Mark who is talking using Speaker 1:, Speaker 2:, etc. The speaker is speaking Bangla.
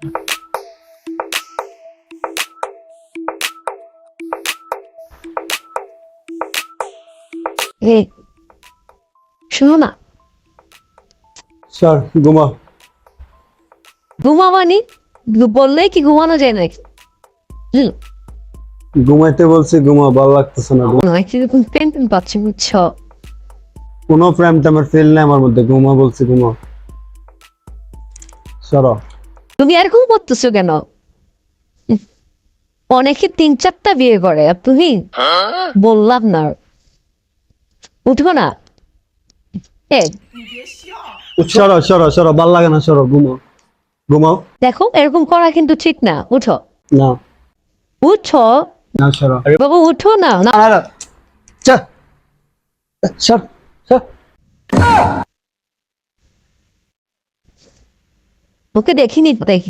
Speaker 1: এই শোনো না,
Speaker 2: স্যার ঘুমা।
Speaker 1: ঘুমাবানি বললেই কি ঘুমানো যায় নাকি?
Speaker 2: ঘুমাইতে বলছি, ঘুমা, ভালো লাগতেছে না।
Speaker 1: নয় কিরকম পেন পেন পাচ্ছি বুঝছো?
Speaker 2: কোনো প্রেম টেমের ফিল নেই আমার মধ্যে, ঘুমা বলছি, ঘুমা। সরো।
Speaker 1: তুমি এরকম করতেছো কেন? অনেকে 3-4টা বিয়ে করে, আর তুমি বললাম না, উঠো না। এ
Speaker 2: সরো সরো সরো, ভাল লাগে না, সরো, ঘুমো, ঘুমাও।
Speaker 1: দেখো এরকম করা কিন্তু ঠিক না, উঠো।
Speaker 2: না
Speaker 1: উঠো
Speaker 2: না, সরো।
Speaker 1: বাবু, উঠো না। না,
Speaker 2: না, না, সর, সর, সর।
Speaker 1: ওকে দেখিনি দেখি।